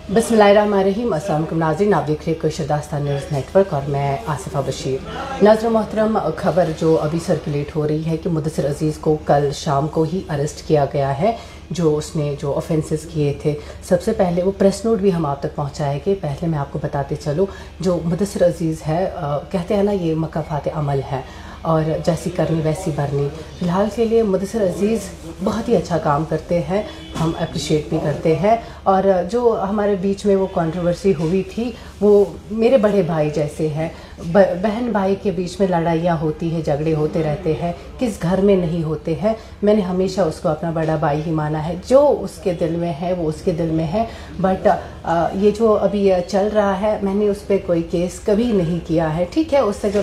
बिस्मिल्लाहिर्रहमानिर्रहीम। अस्सलाम वालेकुम नाज़रीन, आप देख रहे हैं कोशर दास्तान न्यूज़ नेटवर्क और मैं आसिफा बशीर। नाज़रीन मोहतरम, खबर जो अभी सर्कुलेट हो रही है कि मुदस्सिर अज़ीज़ को कल शाम को ही अरेस्ट किया गया है, जो उसने जो ऑफेंसेस किए थे। सबसे पहले वो प्रेस नोट भी हम आप तक पहुंचाएंगे। पहले मैं आपको बताते चलूँ, जो मुदस्सिर अज़ीज़ है, कहते हैं ना, ये मकाफ़ात अमल है और जैसी करनी वैसी भरनी। फ़िलहाल के लिए मुदस्सिर अज़ीज़ बहुत ही अच्छा काम करते हैं, हम अप्रिशिएट भी करते हैं। और जो हमारे बीच में वो कंट्रोवर्सी हुई थी, वो मेरे बड़े भाई जैसे हैं। बहन भाई के बीच में लड़ाइयाँ होती है, झगड़े होते रहते हैं, किस घर में नहीं होते हैं। मैंने हमेशा उसको अपना बड़ा भाई ही माना है। जो उसके दिल में है वो उसके दिल में है। बट ये जो अभी चल रहा है, मैंने उस पर कोई केस कभी नहीं किया है। ठीक है, उससे जो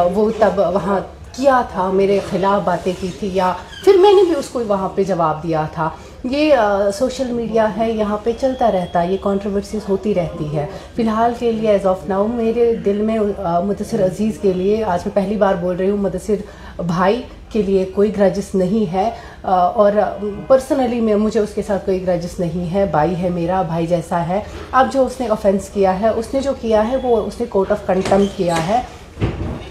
वो तब वहाँ किया था, मेरे ख़िलाफ़ बातें की थी, या फिर मैंने भी उसको वहाँ पे जवाब दिया था। ये सोशल मीडिया है, यहाँ पे चलता रहता है, ये कंट्रोवर्सीज होती रहती है। फ़िलहाल के लिए एज़ ऑफ नाउ मेरे दिल में मुदस्सिर अज़ीज़ के लिए, आज मैं पहली बार बोल रही हूँ, मुदस्सिर भाई के लिए कोई ग्रजेस नहीं है। और पर्सनली मैं मुझे उसके साथ कोई ग्रजेस नहीं है। भाई है, मेरा भाई जैसा है। अब जो उसने ऑफेंस किया है, उसने जो किया है वो उसने कोर्ट ऑफ कंटेम्प्ट किया है,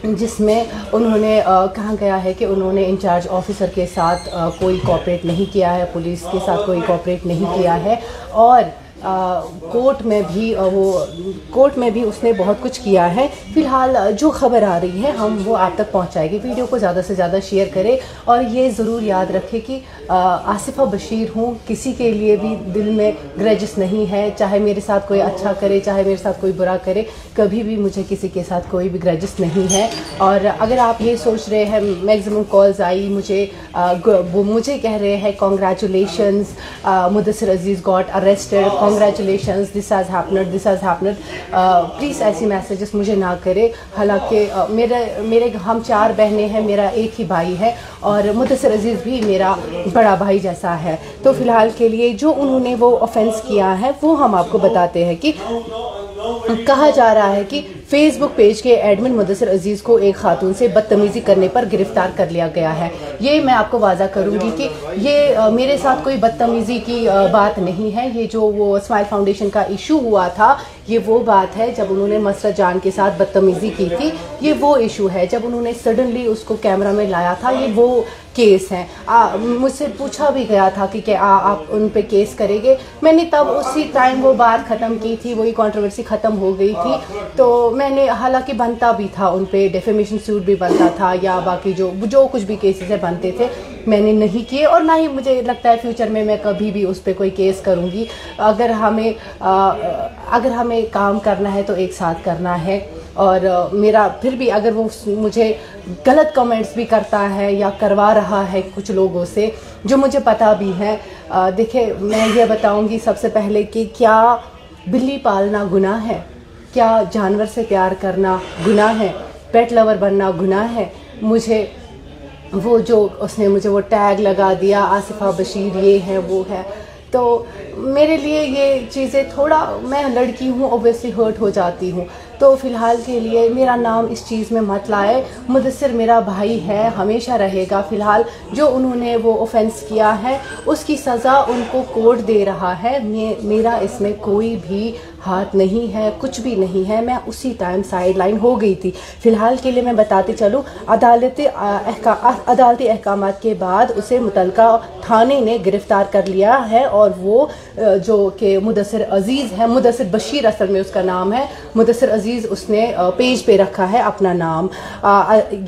जिसमें उन्होंने कहा गया है कि उन्होंने इंचार्ज ऑफिसर के साथ कोई कोऑपरेट नहीं किया है, पुलिस के साथ कोई कोऑपरेट नहीं किया है। और कोर्ट में भी उसने बहुत कुछ किया है। फ़िलहाल जो खबर आ रही है हम वो आप तक पहुंचाएंगे। वीडियो को ज़्यादा से ज़्यादा शेयर करें और ये ज़रूर याद रखें कि आसिफा बशीर हूँ, किसी के लिए भी दिल में ग्रजेस नहीं है। चाहे मेरे साथ कोई अच्छा करे, चाहे मेरे साथ कोई बुरा करे, कभी भी मुझे किसी के साथ कोई भी ग्रजेस नहीं है। और अगर आप ये सोच रहे हैं, मैक्सिमम कॉल्स आई मुझे कह रहे हैं congratulations, Mudassir Aziz got arrested, congratulations, this has happened. Please ऐसी मैसेजेस मुझे ना करें। हालांकि मेरे हम 4 बहनें हैं, मेरा एक ही भाई है और मुदस्सिर अज़ीज़ भी मेरा बड़ा भाई जैसा है। तो फ़िलहाल के लिए जो उन्होंने वो ऑफेंस किया है वो हम आपको बताते हैं। कि कहा जा रहा है कि फेसबुक पेज के एडमिन मुदस्सिर अज़ीज़ को एक खातून से बदतमीज़ी करने पर गिरफ्तार कर लिया गया है। ये मैं आपको वाज़ा करूंगी कि ये मेरे साथ कोई बदतमीज़ी की बात नहीं है। ये जो वो स्माइल फाउंडेशन का इशू हुआ था, ये वो बात है जब उन्होंने मसरत जान के साथ बदतमीज़ी की थी। ये वो इशू है जब उन्होंने सडनली उसको कैमरा में लाया था, ये वो केस है। मुझसे पूछा भी गया था कि क्या आप उन पे केस करेंगे। मैंने तब उसी टाइम वो बात ख़त्म की थी, वही कंट्रोवर्सी ख़त्म हो गई थी। तो मैंने, हालांकि बनता भी था उन पे, डेफेमेशन सूट भी बनता था या बाकी जो कुछ भी केसेस है बनते थे, मैंने नहीं किए। और ना ही मुझे लगता है फ्यूचर में मैं कभी भी उस पर कोई केस करूँगी। अगर हमें काम करना है तो एक साथ करना है। और मेरा फिर भी अगर वो मुझे गलत कमेंट्स भी करता है या करवा रहा है कुछ लोगों से, जो मुझे पता भी है। देखिए, मैं ये बताऊंगी सबसे पहले कि क्या बिल्ली पालना गुनाह है? क्या जानवर से प्यार करना गुनाह है? पेट लवर बनना गुनाह है? उसने मुझे वो टैग लगा दिया, आसिफा बशीर ये है वो है, तो मेरे लिए ये चीज़ें थोड़ा, मैं लड़की हूँ, ऑब्वियसली हर्ट हो जाती हूँ। तो फ़िलहाल के लिए मेरा नाम इस चीज़ में मत लाए। मुदस्सिर मेरा भाई है, हमेशा रहेगा। फ़िलहाल जो उन्होंने वो ऑफेंस किया है उसकी सज़ा उनको कोर्ट दे रहा है। मेरा इसमें कोई भी हाथ नहीं है, कुछ भी नहीं है। मैं उसी टाइम साइड लाइन हो गई थी। फ़िलहाल के लिए मैं बताते चलूँ, अदालती अहकामात के बाद उसे मुतलका थाने ने गिरफ़्तार कर लिया है। और वो जो कि मुदस्सिर अज़ीज़ है, मुदस्सिर बशीर असल में उसका नाम है, मुदस्सिर अज़ीज़ उसने पेज पे रखा है अपना नाम।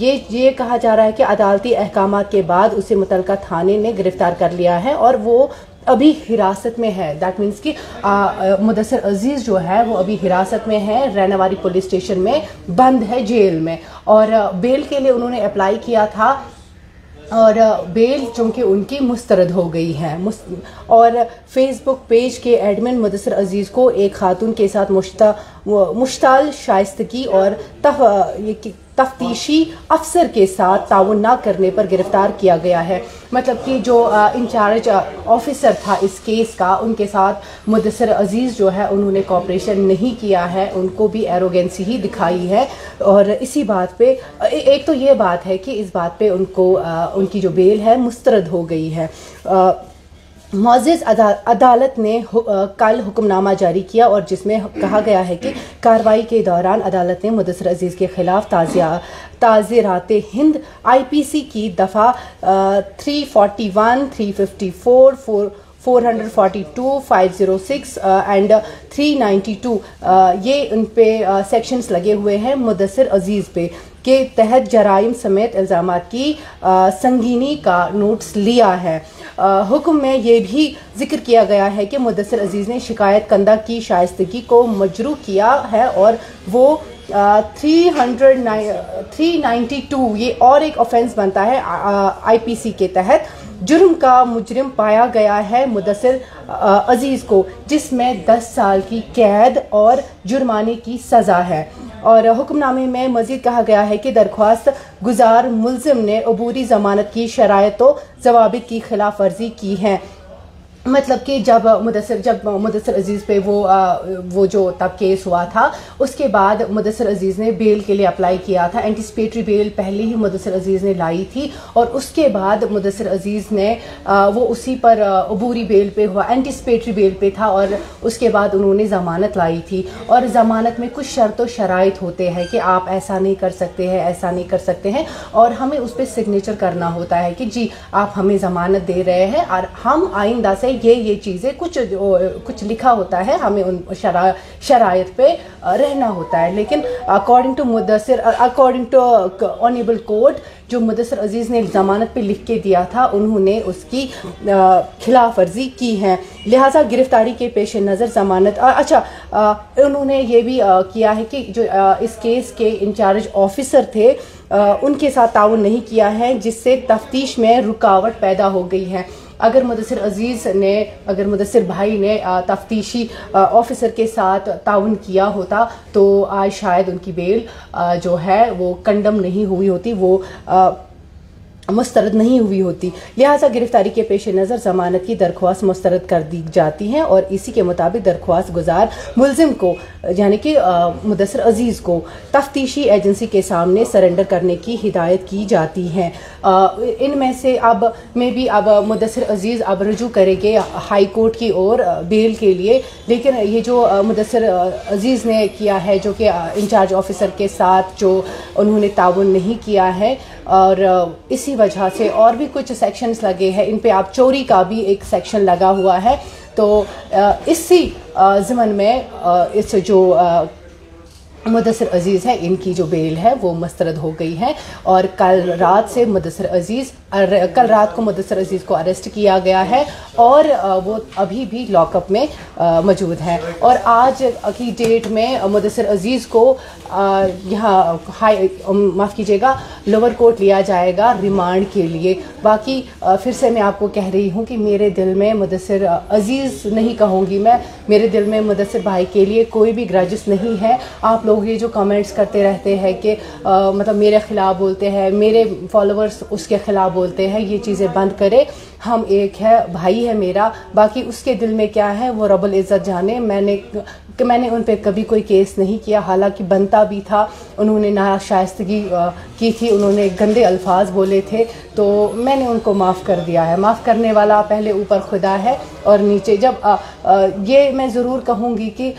ये कहा जा रहा है कि अदालती अहकामात के बाद उसे मुतलका थाने ने गिरफ़्तार कर लिया है और वो अभी हिरासत में है। दैट मीन्स कि मुदस्सिर अज़ीज़ जो है वो अभी हिरासत में है, रैनावारी पुलिस स्टेशन में बंद है, जेल में। और बेल के लिए उन्होंने अप्लाई किया था और बेल चूँकि उनकी मुस्तरद हो गई है। और फेसबुक पेज के एडमिन मुदस्सिर अज़ीज़ को एक खातून के साथ मुश्ताल शाइस्तगी और तफ्तीशी अफसर के साथ ताउन न करने पर गिरफ्तार किया गया है। मतलब कि जो इंचार्ज ऑफिसर था इस केस का, उनके साथ मुदस्सिर अज़ीज़ जो है उन्होंने कोऑपरेशन नहीं किया है, उनको भी एरोगेंसी ही दिखाई है। और इसी बात पे एक तो ये बात है कि इस बात पे उनकी जो बेल है मुस्तरद हो गई है। मुअज़्ज़ज़ अदालत ने कल हुक्मनामा जारी किया और जिसमें कहा गया है कि कार्रवाई के दौरान अदालत ने मुदस्सिर अजीज़ के खिलाफ ताज़ीरात हिंद IPC की दफ़ा 341, 354, 442, 506 एंड 392 ये उन पे सेक्शंस लगे हुए हैं मुदस्सिर अजीज़ पे के तहत जराइम समेत इल्ज़ामात की संगीनी का नोट्स लिया है। हुक्म में ये भी जिक्र किया गया है कि मुदस्सिर अजीज़ ने शिकायत कंदा की शाइस्तगी को मजरू किया है और वो 392 ये और एक ऑफेंस बनता है IPC के तहत जुर्म का मुजरिम पाया गया है मुदस्सिर अजीज़ को, जिसमें 10 साल की कैद और जुर्माने की सज़ा है। और हुक्मनामे में मज़ीद कहा गया है कि दरख्वास्त गुजार मुल्ज़िम ने अबूरी ज़मानत की शराइत व ज़वाबित की खिलाफ वर्जी की है। मतलब कि जब मुदस्सिर अजीज़ पे वो जो तब केस हुआ था, उसके बाद मुदस्सिर अजीज़ ने बेल के लिए अप्लाई किया था। एंटिसिपेटरी बेल पहले ही मुदस्सिर अजीज़ ने लाई थी और उसके बाद मुदस्सिर अजीज़ ने वो उसी पर अबूरी बेल पे हुआ, एंटिसिपेटरी बेल पे था और उसके बाद उन्होंने ज़मानत लाई थी। और ज़मानत में कुछ शर्त व शराइत होते हैं कि आप ऐसा नहीं कर सकते हैं, ऐसा नहीं कर सकते हैं, और हमें उस पर सिग्नेचर करना होता है कि जी आप हमें ज़मानत दे रहे हैं और हम आइंदा से ये चीज़ें कुछ लिखा होता है, हमें उन शराइत पे रहना होता है। लेकिन अकॉर्डिंग टू ऑनरेबल कोर्ट जो मुदस्सिर अजीज़ ने ज़मानत पे लिख के दिया था, उन्होंने उसकी खिलाफ वर्जी की है। लिहाजा गिरफ्तारी के पेश नज़र ज़मानत उन्होंने ये भी किया है कि जो इस केस के इंचार्ज ऑफिसर थे उनके साथ ताउन नहीं किया है, जिससे तफ्तीश में रुकावट पैदा हो गई है। अगर मुदस्सिर भाई ने तफ्तीशी ऑफिसर के साथ ताउन किया होता तो आज शायद उनकी बेल जो है वो कंडम नहीं हुई होती, वो मुस्तरद नहीं हुई होती। लिहाजा गिरफ्तारी के पेश नज़र ज़मानत की दरख्वास्त मुस्तरद कर दी जाती हैं और इसी के मुताबिक दरख्वास्त गुजार मुल्ज़िम को यानी कि मुदस्सिर अजीज़ को तफ्तीशी एजेंसी के सामने सरेंडर करने की हिदायत की जाती है। इनमें से अब मुदस्सिर अजीज़ अब रुजू करेंगे हाई कोर्ट की ओर बेल के लिए, लेकिन ये जो मुदस्सिर अजीज़ ने किया है, जो कि इंचार्ज ऑफिसर के साथ जो उन्होंने ताउन नहीं किया है, और इसी वजह से और भी कुछ सेक्शंस लगे हैं। इन पे आप चोरी का भी एक सेक्शन लगा हुआ है। तो इसी ज़मन में इस जो मुदस्सिर अजीज़ है, इनकी जो बेल है वो मुस्तरद हो गई है और कल रात को मुदस्सिर अजीज़ को अरेस्ट किया गया है और वो अभी भी लॉकअप में मौजूद है। और आज की डेट में मुदस्सिर अजीज़ को यहाँ माफ़ कीजिएगा लोअर कोर्ट लिया जाएगा रिमांड के लिए। बाकी फिर से मैं आपको कह रही हूँ कि मेरे दिल में मुदस्सिर अजीज़ नहीं कहूँगी मैं, मेरे दिल में मुदस्सिर भाई के लिए कोई भी ग्रजेस नहीं है। आप लोग ये जो कमेंट्स करते रहते हैं कि मतलब मेरे ख़िलाफ़ बोलते हैं, मेरे फॉलोअर्स उसके ख़िलाफ़ बोलते हैं, ये चीज़ें बंद करें। हम एक है, भाई है मेरा, बाकी उसके दिल में क्या है वो रब्बुल इज़्ज़त जाने। मैंने उन पे कभी कोई केस नहीं किया, हालांकि बनता भी था। उन्होंने नाशाइस्तगी की थी, उन्होंने गंदे अल्फाज बोले थे, तो मैंने उनको माफ़ कर दिया है। माफ़ करने वाला पहले ऊपर खुदा है और नीचे जब ये मैं ज़रूर कहूँगी कि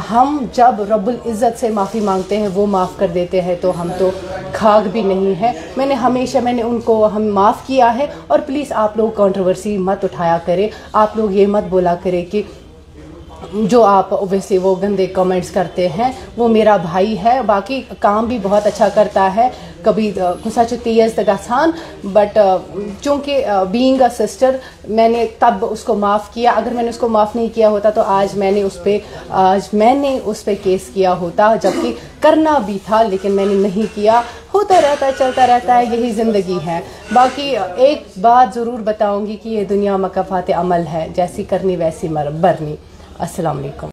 हम जब रब्बुल इज़्ज़त से माफ़ी मांगते हैं वो माफ़ कर देते हैं, तो हम तो खाक भी नहीं है। मैंने उनको हम माफ़ किया है। और प्लीज़ आप लोग कंट्रोवर्सी मत उठाया करें, आप लोग ये मत बोला करें कि जो आप ओबियसली वो गंदे कमेंट्स करते हैं, वो मेरा भाई है, बाकी काम भी बहुत अच्छा करता है, कभी कुछ तेज़ तक आसान, बट चूँकि बीइंग अ सिस्टर मैंने तब उसको माफ़ किया। अगर मैंने उसको माफ़ नहीं किया होता तो आज मैंने उस पर केस किया होता, जबकि करना भी था, लेकिन मैंने नहीं किया। होता रहता है, चलता रहता है, यही ज़िंदगी है। बाकी एक बात ज़रूर बताऊँगी कि ये दुनिया मकफ़ात अमल है, जैसी करनी वैसी बरनी। अस्सलाम वालेकुम।